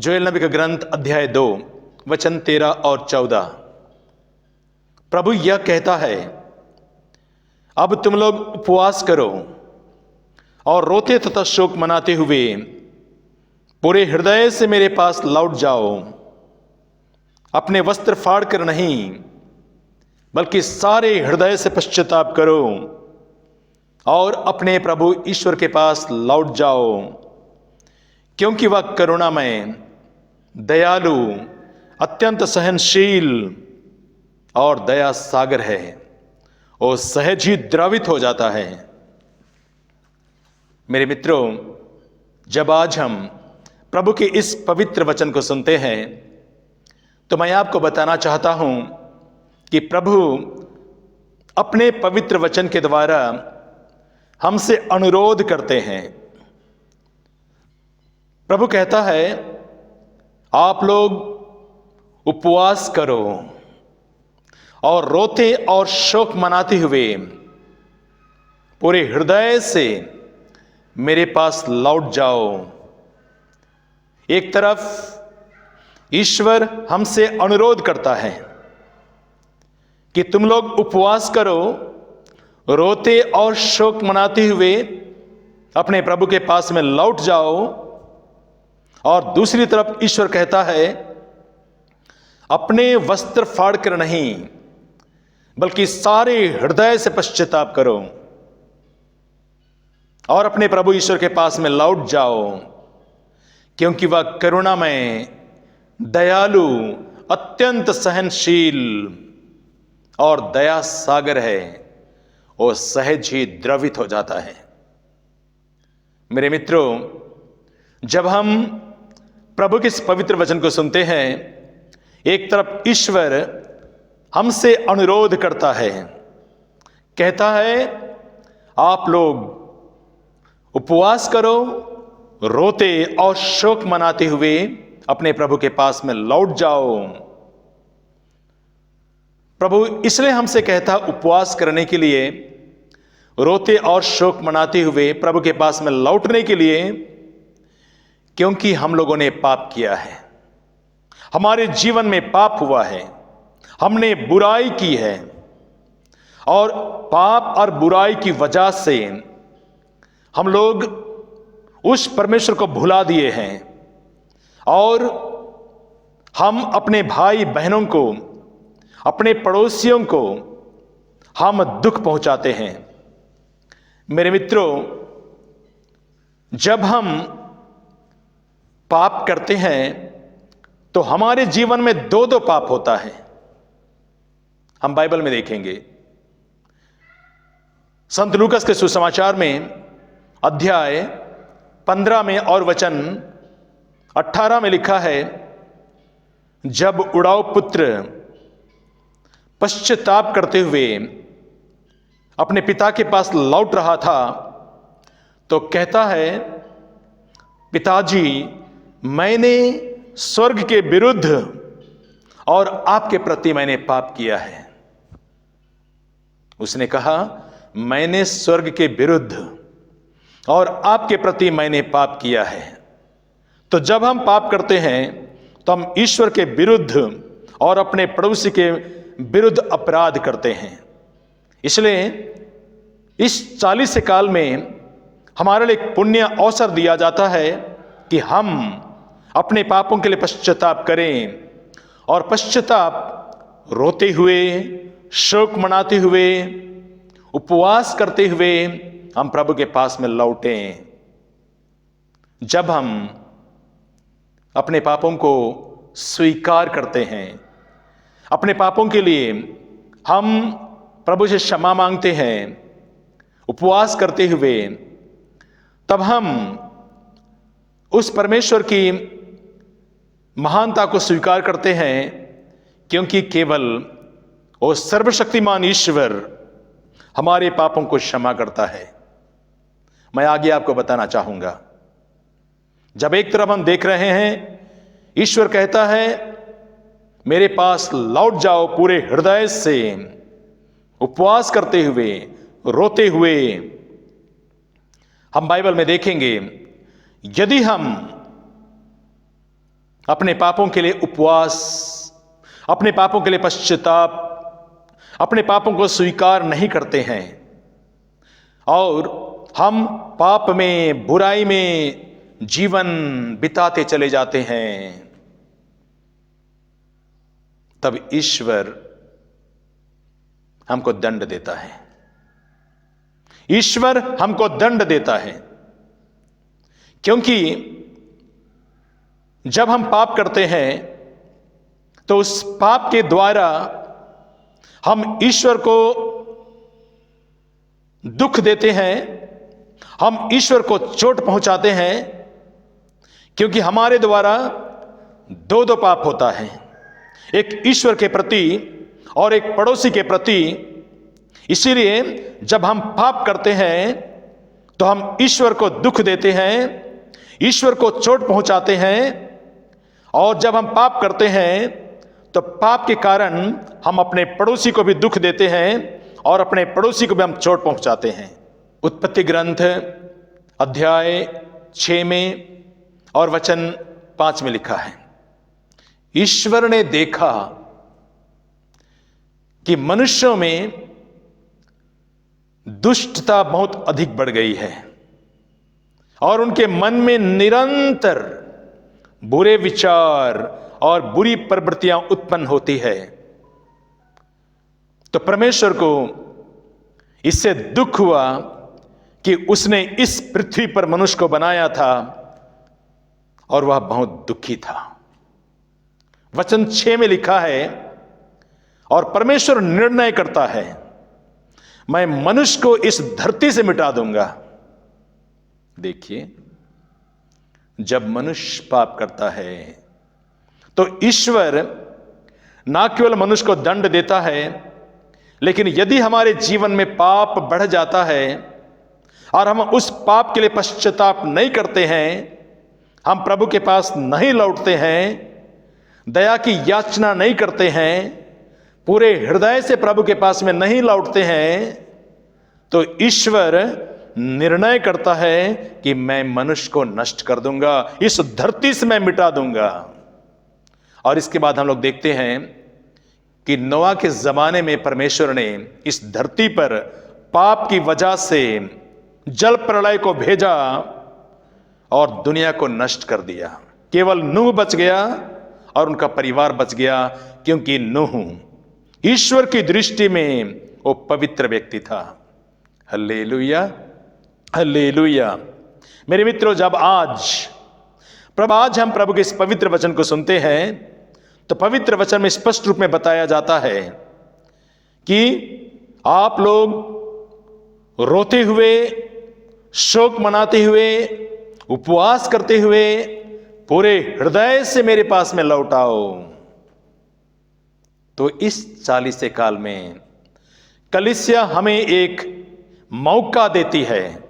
Joel नबी का ग्रंथ अध्याय 2 वचन 13 और 14। प्रभु यह कहता है, अब तुम लोग उपवास करो और रोते तथा शोक मनाते हुए पूरे हृदय से मेरे पास लौट जाओ। अपने वस्त्र फाड़ कर नहीं, बल्कि सारे हृदय से पश्चाताप करो और अपने प्रभु ईश्वर के पास लौट जाओ, क्योंकि वह करुणामय, दयालु, अत्यंत सहनशील और दया सागर है और सहज ही द्रवित हो जाता है। मेरे मित्रों, जब आज हम प्रभु के इस पवित्र वचन को सुनते हैं तो मैं आपको बताना चाहता हूं कि प्रभु अपने पवित्र वचन के द्वारा हमसे अनुरोध करते हैं। प्रभु कहता है, आप लोग उपवास करो और रोते और शोक मनाते हुए पूरे हृदय से मेरे पास लौट जाओ। एक तरफ ईश्वर हमसे अनुरोध करता है कि तुम लोग उपवास करो, रोते और शोक मनाते हुए अपने प्रभु के पास में लौट जाओ, और दूसरी तरफ ईश्वर कहता है, अपने वस्त्र फाड़ कर नहीं, बल्कि सारे हृदय से पश्चाताप करो और अपने प्रभु ईश्वर के पास में लौट जाओ, क्योंकि वह करुणामय, दयालु, अत्यंत सहनशील और दया सागर है और सहज ही द्रवित हो जाता है। मेरे मित्रों, जब हम प्रभु के इस पवित्र वचन को सुनते हैं, एक तरफ ईश्वर हमसे अनुरोध करता है, कहता है, आप लोग उपवास करो, रोते और शोक मनाते हुए अपने प्रभु के पास में लौट जाओ। प्रभु इसलिए हमसे कहता उपवास करने के लिए, रोते और शोक मनाते हुए प्रभु के पास में लौटने के लिए, क्योंकि हम लोगों ने पाप किया है। हमारे जीवन में पाप हुआ है, हमने बुराई की है और पाप और बुराई की वजह से हम लोग उस परमेश्वर को भुला दिए हैं और हम अपने भाई बहनों को, अपने पड़ोसियों को हम दुख पहुंचाते हैं। मेरे मित्रों, जब हम पाप करते हैं तो हमारे जीवन में दो दो पाप होता है। हम बाइबल में देखेंगे, संत लूकास के सुसमाचार में अध्याय 15 में और वचन 18 में लिखा है, जब उड़ाऊ पुत्र पश्चाताप करते हुए अपने पिता के पास लौट रहा था तो कहता है, पिताजी, मैंने स्वर्ग के विरुद्ध और आपके प्रति मैंने पाप किया है। उसने कहा, मैंने स्वर्ग के विरुद्ध और आपके प्रति मैंने पाप किया है। तो जब हम पाप करते हैं तो हम ईश्वर के विरुद्ध और अपने पड़ोसी के विरुद्ध अपराध करते हैं। इसलिए इस 40 काल में हमारे लिए एक पुण्य अवसर दिया जाता है कि हम अपने पापों के लिए पश्चाताप करें और पश्चाताप रोते हुए, शोक मनाते हुए, उपवास करते हुए हम प्रभु के पास में लौटें। जब हम अपने पापों को स्वीकार करते हैं, अपने पापों के लिए हम प्रभु से क्षमा मांगते हैं, उपवास करते हुए, तब हम उस परमेश्वर की महानता को स्वीकार करते हैं, क्योंकि केवल वो सर्वशक्तिमान ईश्वर हमारे पापों को क्षमा करता है। मैं आगे आपको बताना चाहूंगा, जब एक तरफ हम देख रहे हैं ईश्वर कहता है, मेरे पास लौट जाओ पूरे हृदय से, उपवास करते हुए, रोते हुए। हम बाइबल में देखेंगे, यदि हम अपने पापों के लिए उपवास, अपने पापों के लिए पश्चाताप, अपने पापों को स्वीकार नहीं करते हैं और हम पाप में, बुराई में जीवन बिताते चले जाते हैं, तब ईश्वर हमको दंड देता है। ईश्वर हमको दंड देता है क्योंकि जब हम पाप करते हैं तो उस पाप के द्वारा हम ईश्वर को दुख देते हैं, हम ईश्वर को चोट पहुंचाते हैं, क्योंकि हमारे द्वारा दो पाप होता है, एक ईश्वर के प्रति और एक पड़ोसी के प्रति। इसीलिए जब हम पाप करते हैं तो हम ईश्वर को दुख देते हैं, ईश्वर को चोट पहुंचाते हैं, और जब हम पाप करते हैं तो पाप के कारण हम अपने पड़ोसी को भी दुख देते हैं और अपने पड़ोसी को भी हम चोट पहुंचाते हैं। उत्पत्ति ग्रंथ अध्याय 6 में और वचन 5 में लिखा है, ईश्वर ने देखा कि मनुष्यों में दुष्टता बहुत अधिक बढ़ गई है और उनके मन में निरंतर बुरे विचार और बुरी प्रवृत्तियां उत्पन्न होती है। तो परमेश्वर को इससे दुख हुआ कि उसने इस पृथ्वी पर मनुष्य को बनाया था और वह बहुत दुखी था। वचन 6 में लिखा है, और परमेश्वर निर्णय करता है, मैं मनुष्य को इस धरती से मिटा दूंगा। देखिए, जब मनुष्य पाप करता है तो ईश्वर ना केवल मनुष्य को दंड देता है, लेकिन यदि हमारे जीवन में पाप बढ़ जाता है और हम उस पाप के लिए पश्चाताप नहीं करते हैं, हम प्रभु के पास नहीं लौटते हैं, दया की याचना नहीं करते हैं, पूरे हृदय से प्रभु के पास में नहीं लौटते हैं, तो ईश्वर निर्णय करता है कि मैं मनुष्य को नष्ट कर दूंगा, इस धरती से मैं मिटा दूंगा। और इसके बाद हम लोग देखते हैं कि नोआ के जमाने में परमेश्वर ने इस धरती पर पाप की वजह से जल प्रलय को भेजा और दुनिया को नष्ट कर दिया। केवल नूह बच गया और उनका परिवार बच गया, क्योंकि नूह ईश्वर की दृष्टि में वो पवित्र व्यक्ति था। Hallelujah, hallelujah. मेरे मित्रों, जब आज हम प्रभु के इस पवित्र वचन को सुनते हैं तो पवित्र वचन में स्पष्ट रूप में बताया जाता है कि आप लोग रोते हुए, शोक मनाते हुए, उपवास करते हुए पूरे हृदय से मेरे पास में लौट आओ। तो इस 40 काल में कलीसिया हमें एक मौका देती है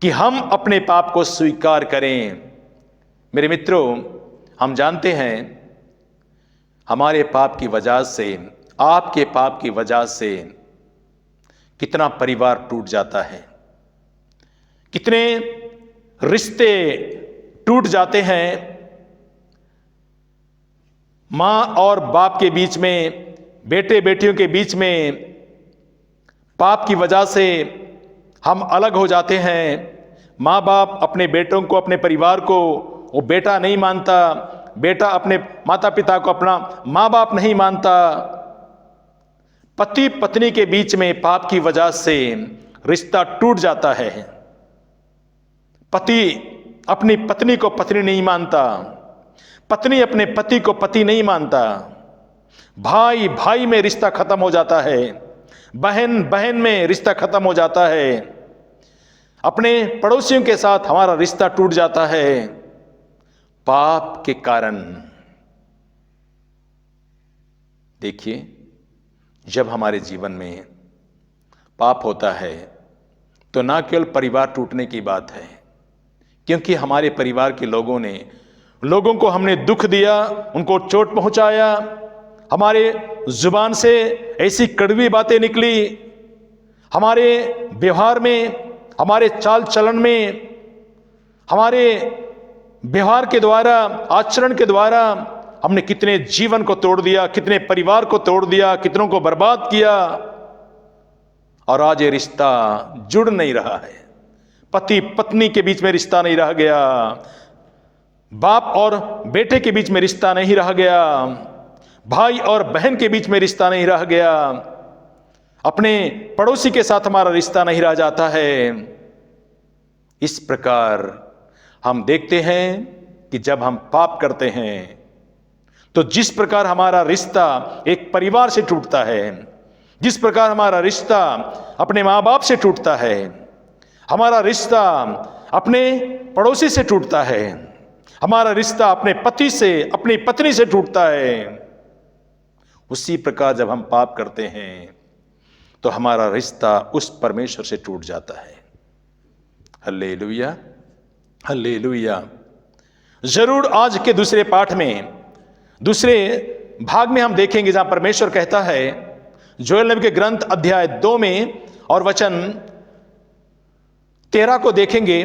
कि हम अपने पाप को स्वीकार करें। मेरे मित्रों, हम जानते हैं हमारे पाप की वजह से, आपके पाप की वजह से कितना परिवार टूट जाता है, कितने रिश्ते टूट जाते हैं। मां और बाप के बीच में, बेटे बेटियों के बीच में पाप की वजह से हम अलग हो जाते हैं। माँ बाप अपने बेटों को, अपने परिवार को वो बेटा नहीं मानता, बेटा अपने माता पिता को अपना माँ बाप नहीं मानता। पति पत्नी के बीच में पाप की वजह से रिश्ता टूट जाता है। पति अपनी पत्नी को पत्नी नहीं मानता, पत्नी अपने पति को पति नहीं मानता, भाई भाई में रिश्ता खत्म हो जाता है, बहन बहन में रिश्ता खत्म हो जाता है, अपने पड़ोसियों के साथ हमारा रिश्ता टूट जाता है पाप के कारण। देखिए, जब हमारे जीवन में पाप होता है तो ना केवल परिवार टूटने की बात है, क्योंकि हमारे परिवार के लोगों को हमने दुख दिया, उनको चोट पहुंचाया, हमारे जुबान से ऐसी कड़वी बातें निकली, हमारे व्यवहार में, हमारे चाल चलन में, हमारे व्यवहार के द्वारा, आचरण के द्वारा हमने कितने जीवन को तोड़ दिया, कितने परिवार को तोड़ दिया, कितनों को बर्बाद किया। और आज ये रिश्ता जुड़ नहीं रहा है। पति पत्नी के बीच में रिश्ता नहीं रह गया, बाप और बेटे के बीच में रिश्ता नहीं रह गया, भाई और बहन के बीच में रिश्ता नहीं रह गया, अपने पड़ोसी के साथ हमारा रिश्ता नहीं रह जाता है। इस प्रकार हम देखते हैं कि जब हम पाप करते हैं तो जिस प्रकार हमारा रिश्ता एक परिवार से टूटता है, जिस प्रकार हमारा रिश्ता अपने माँ बाप से टूटता है, हमारा रिश्ता अपने पड़ोसी से टूटता है, हमारा रिश्ता अपने पति से, अपनी पत्नी से टूटता है, उसी प्रकार जब हम पाप करते हैं तो हमारा रिश्ता उस परमेश्वर से टूट जाता है। Hallelujah, hallelujah. जरूर आज के दूसरे पाठ में, दूसरे भाग में हम देखेंगे जहां परमेश्वर कहता है, जोएल नबी के ग्रंथ अध्याय 2 में और वचन 13 को देखेंगे।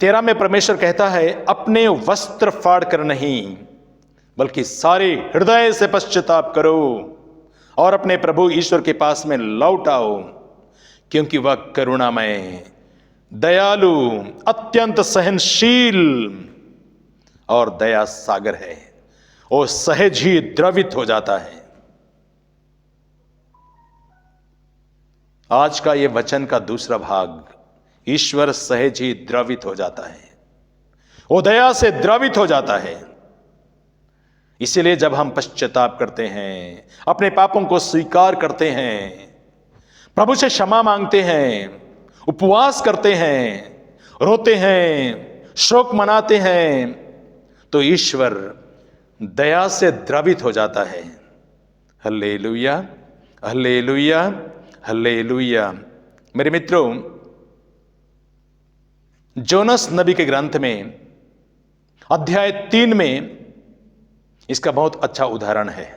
13 में परमेश्वर कहता है, अपने वस्त्र फाड़ कर नहीं बल्कि सारे हृदय से पश्चाताप करो और अपने प्रभु ईश्वर के पास में लौट आओ, क्योंकि वह करुणामय, दयालु, अत्यंत सहनशील और दया सागर है, वो सहज ही द्रवित हो जाता है। आज का ये वचन का दूसरा भाग, ईश्वर सहज ही द्रवित हो जाता है, वो दया से द्रवित हो जाता है। इसीलिए जब हम पश्चाताप करते हैं, अपने पापों को स्वीकार करते हैं, प्रभु से क्षमा मांगते हैं, उपवास करते हैं, रोते हैं, शोक मनाते हैं, तो ईश्वर दया से द्रवित हो जाता है। Hallelujah, hallelujah, hallelujah. मेरे मित्रों, जोनस नबी के ग्रंथ में अध्याय 3 में इसका बहुत अच्छा उदाहरण है।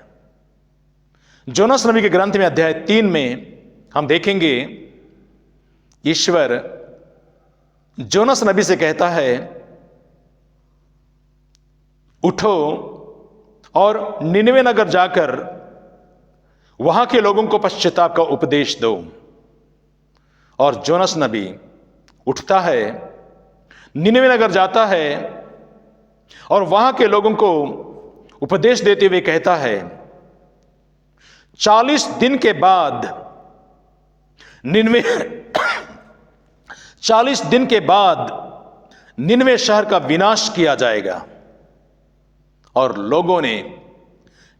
जोनस नबी के ग्रंथ में अध्याय 3 में हम देखेंगे, ईश्वर जोनस नबी से कहता है, उठो और निनवे नगर जाकर वहां के लोगों को पश्चाताप का उपदेश दो। और जोनस नबी उठता है, निनवे नगर जाता है और वहां के लोगों को उपदेश देते हुए कहता है, 40 दिन के बाद 40 दिन के बाद निनवे शहर का विनाश किया जाएगा। और लोगों ने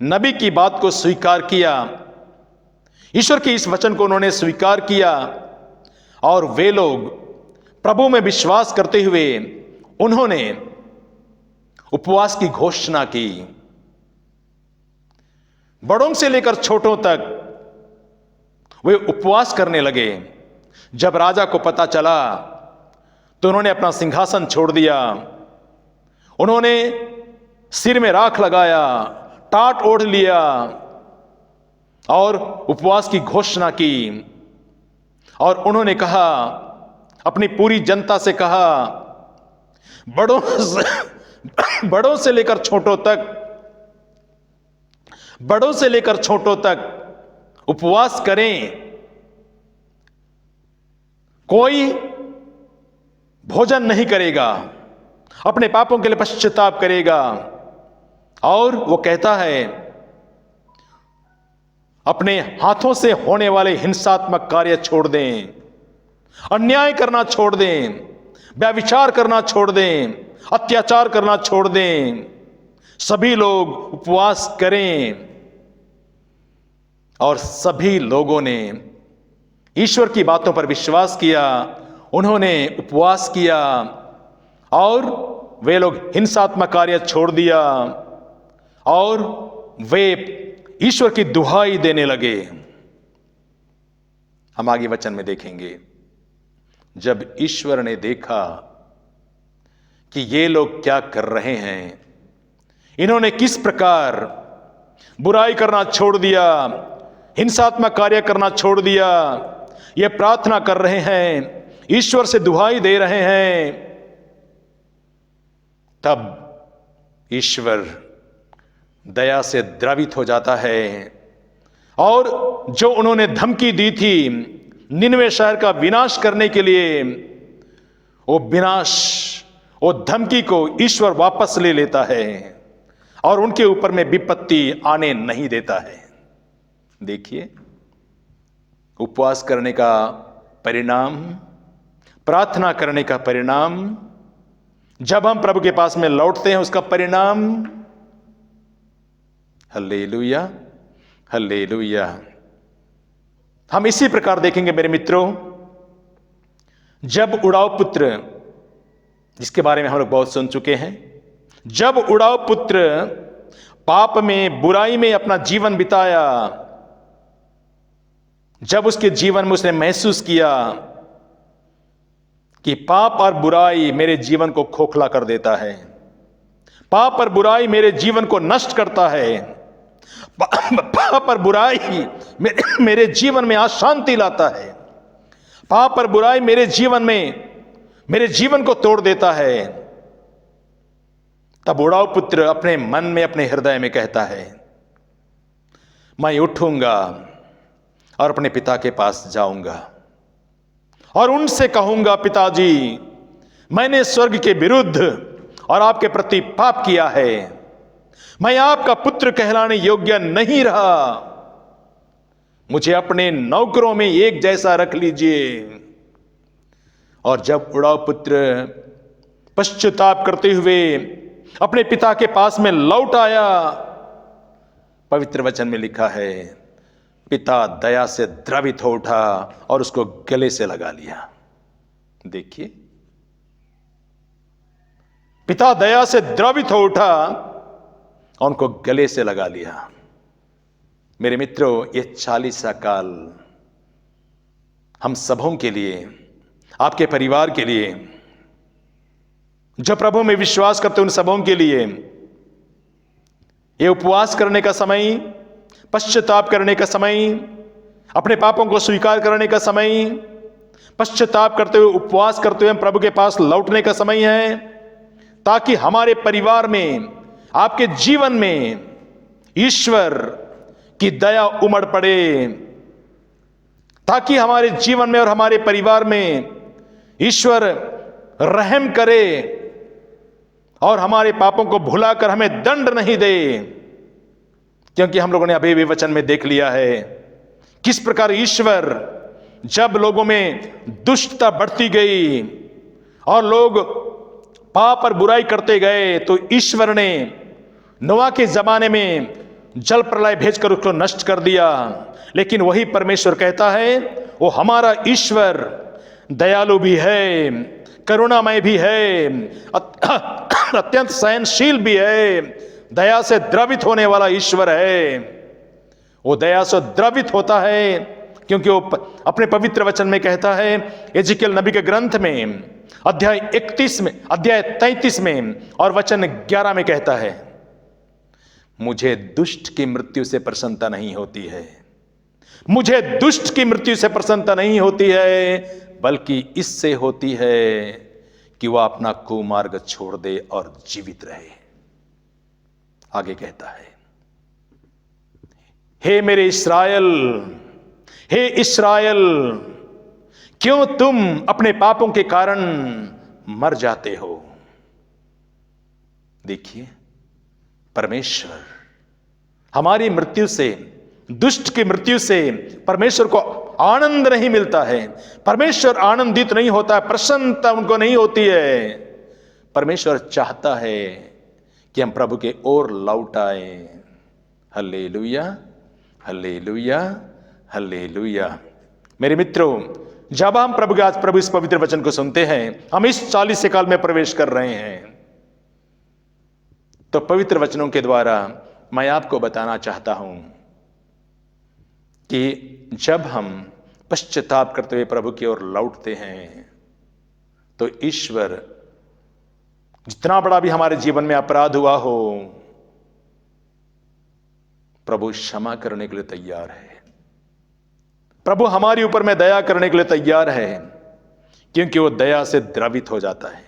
नबी की बात को स्वीकार किया, ईश्वर के इस वचन को उन्होंने स्वीकार किया और वे लोग प्रभु में विश्वास करते हुए उन्होंने उपवास की घोषणा की। बड़ों से लेकर छोटों तक वे उपवास करने लगे। जब राजा को पता चला तो उन्होंने अपना सिंहासन छोड़ दिया, उन्होंने सिर में राख लगाया, टाट ओढ़ लिया और उपवास की घोषणा की। और उन्होंने कहा, अपनी पूरी जनता से कहा, बड़ों से लेकर छोटों तक उपवास करें, कोई भोजन नहीं करेगा, अपने पापों के लिए पश्चाताप करेगा। और वो कहता है, अपने हाथों से होने वाले हिंसात्मक कार्य छोड़ दें, अन्याय करना छोड़ दें, व्यभिचार करना छोड़ दें, अत्याचार करना छोड़ दें, सभी लोग उपवास करें। और सभी लोगों ने ईश्वर की बातों पर विश्वास किया, उन्होंने उपवास किया और वे लोग हिंसात्मक कार्य छोड़ दिया और वे ईश्वर की दुहाई देने लगे। हम आगे वचन में देखेंगे, जब ईश्वर ने देखा कि ये लोग क्या कर रहे हैं, इन्होंने किस प्रकार बुराई करना छोड़ दिया, हिंसात्मक कार्य करना छोड़ दिया, ये प्रार्थना कर रहे हैं, ईश्वर से दुहाई दे रहे हैं, तब ईश्वर दया से द्रवित हो जाता है और जो उन्होंने धमकी दी थी निनवे शहर का विनाश करने के लिए, वो धमकी को ईश्वर वापस ले लेता है और उनके ऊपर में विपत्ति आने नहीं देता है। देखिए, उपवास करने का परिणाम, प्रार्थना करने का परिणाम, जब हम प्रभु के पास में लौटते हैं उसका परिणाम, हल्लेलुया, हल्लेलुया। हम इसी प्रकार देखेंगे मेरे मित्रों, जब उड़ाऊ पुत्र, जिसके बारे में हम लोग बहुत सुन चुके हैं, जब उड़ाऊ पुत्र पाप में, बुराई में अपना जीवन बिताया, जब उसके जीवन में उसने महसूस किया कि पाप और बुराई मेरे जीवन को खोखला कर देता है, पाप और बुराई मेरे जीवन को नष्ट करता है, पाप और बुराई मेरे जीवन में अशांति लाता है, पाप और बुराई मेरे जीवन को तोड़ देता है, तब उड़ाऊ पुत्र अपने मन में, अपने हृदय में कहता है, मैं उठूंगा और अपने पिता के पास जाऊंगा और उनसे कहूंगा, पिताजी, मैंने स्वर्ग के विरुद्ध और आपके प्रति पाप किया है, मैं आपका पुत्र कहलाने योग्य नहीं रहा, मुझे अपने नौकरों में एक जैसा रख लीजिए। और जब उड़ाऊ पुत्र पश्चाताप करते हुए अपने पिता के पास में लौट आया, पवित्र वचन में लिखा है, पिता दया से द्रवित हो उठा और उसको गले से लगा लिया। देखिए, पिता दया से द्रवित हो उठा और उनको गले से लगा लिया। मेरे मित्रों, ये 40 काल हम सबों के लिए, आपके परिवार के लिए, जो प्रभु में विश्वास करते उन सबों के लिए, ये उपवास करने का समय, पश्चाताप करने का समय, अपने पापों को स्वीकार करने का समय, पश्चाताप करते हुए, उपवास करते हुए प्रभु के पास लौटने का समय है, ताकि हमारे परिवार में, आपके जीवन में ईश्वर की दया उमड़ पड़े, ताकि हमारे जीवन में और हमारे परिवार में ईश्वर रहम करे और हमारे पापों को भुलाकर हमें दंड नहीं दे। क्योंकि हम लोगों ने अभी भी वचन में देख लिया है किस प्रकार ईश्वर, जब लोगों में दुष्टता बढ़ती गई और लोग पाप और बुराई करते गए, तो ईश्वर ने नोआ के जमाने में जल प्रलय भेजकर उसको नष्ट कर दिया। लेकिन वही परमेश्वर कहता है, वो हमारा ईश्वर दयालु भी है, करुणामय भी है, अत्यंत सहनशील भी है, दया से द्रवित होने वाला ईश्वर है। वो दया से द्रवित होता है क्योंकि वो अपने पवित्र वचन में कहता है, एजिकेल नबी के ग्रंथ में अध्याय 31 में, अध्याय 33 में और वचन 11 में कहता है, मुझे दुष्ट की मृत्यु से प्रसन्नता नहीं होती है, मुझे दुष्ट की मृत्यु से प्रसन्नता नहीं होती है, बल्कि इससे होती है कि वह अपना कुमार्ग छोड़ दे और जीवित रहे। आगे कहता है, हे मेरे इस्राएल, हे इस्राएल, क्यों तुम अपने पापों के कारण मर जाते हो। देखिए, परमेश्वर हमारी मृत्यु से, दुष्ट की मृत्यु से परमेश्वर को आनंद नहीं मिलता है, परमेश्वर आनंदित नहीं होता है, प्रसन्नता उनको नहीं होती है। परमेश्वर चाहता है कि हम प्रभु के ओर लौट आए। Hallelujah, hallelujah, hallelujah. मेरे मित्रों, जब हम प्रभु इस पवित्र वचन को सुनते हैं, हम इस 40 काल में प्रवेश कर रहे हैं, तो पवित्र वचनों के द्वारा मैं आपको बताना चाहता हूं कि जब हम पश्चाताप करते हुए प्रभु की ओर लौटते हैं, तो ईश्वर जितना बड़ा भी हमारे जीवन में अपराध हुआ हो, प्रभु क्षमा करने के लिए तैयार है। प्रभु हमारे ऊपर में दया करने के लिए तैयार है, क्योंकि वो दया से द्रवित हो जाता है।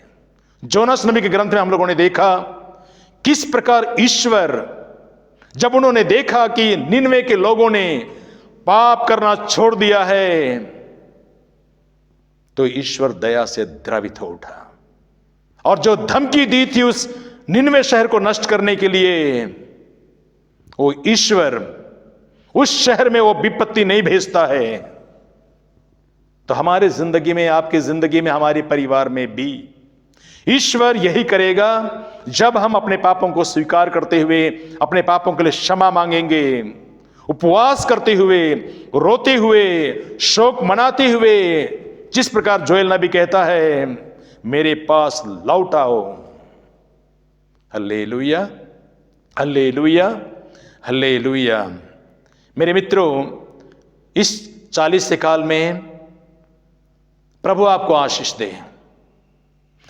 जोनास नबी के ग्रंथ में हम लोगों ने देखा किस प्रकार ईश्वर, जब उन्होंने देखा कि निनवे के लोगों ने पाप करना छोड़ दिया है, तो ईश्वर दया से द्रवित हो उठा और जो धमकी दी थी उस निनवे शहर को नष्ट करने के लिए, वो ईश्वर उस शहर में वो विपत्ति नहीं भेजता है। तो हमारे जिंदगी में, आपकी जिंदगी में, हमारे परिवार में भी ईश्वर यही करेगा। जब हम अपने पापों को स्वीकार करते हुए अपने पापों के लिए क्षमा मांगेंगे, उपवास करते हुए, रोते हुए, शोक मनाते हुए, जिस प्रकार जोएल नबी कहता है, मेरे पास लौट आओ। Hallelujah, hallelujah, hallelujah. मेरे मित्रों, इस 40 काल में प्रभु आपको आशीष दे,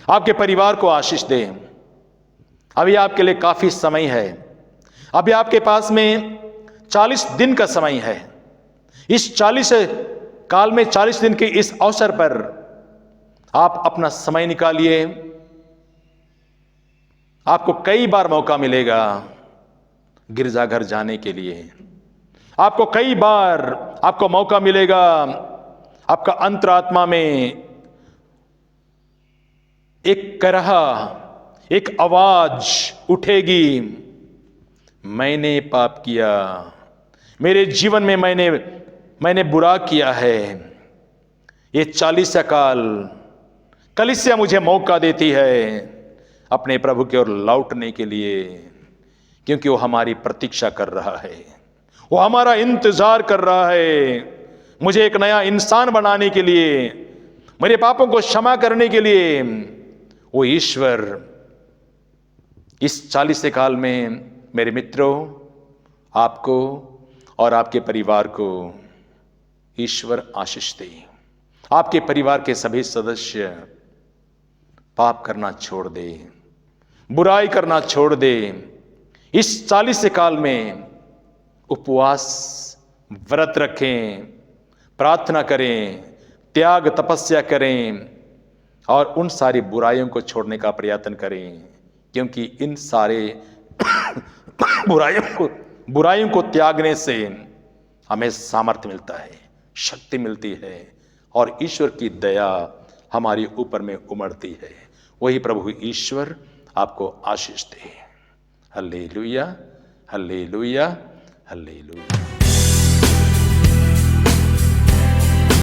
आपके परिवार को आशीष दे। अभी आपके लिए काफी समय है, अभी आपके पास में 40 दिन का समय है। इस 40 काल में, 40 दिन के इस अवसर पर आप अपना समय निकालिए। आपको कई बार मौका मिलेगा गिरजाघर जाने के लिए, आपको कई बार आपको मौका मिलेगा। आपका अंतरात्मा में एक करहा, एक आवाज उठेगी, मैंने पाप किया, मेरे जीवन में मैंने बुरा किया है। ये 40 काल कलीसिया मुझे मौका देती है अपने प्रभु की ओर लौटने के लिए, क्योंकि वो हमारी प्रतीक्षा कर रहा है, वो हमारा इंतजार कर रहा है, मुझे एक नया इंसान बनाने के लिए, मेरे पापों को क्षमा करने के लिए। वो ईश्वर इस 40 काल में मेरे मित्रों, आपको और आपके परिवार को ईश्वर आशीष दे। आपके परिवार के सभी सदस्य पाप करना छोड़ दे, बुराई करना छोड़ दे। इस 40 काल में उपवास, व्रत रखें, प्रार्थना करें, त्याग तपस्या करें और उन सारी बुराइयों को छोड़ने का प्रयत्न करें, क्योंकि इन सारे बुराइयों को त्यागने से हमें सामर्थ्य मिलता है, शक्ति मिलती है और ईश्वर की दया हमारे ऊपर में उमड़ती है। वही प्रभु ईश्वर आपको आशीष दे। Hallelujah, hallelujah, hallelujah.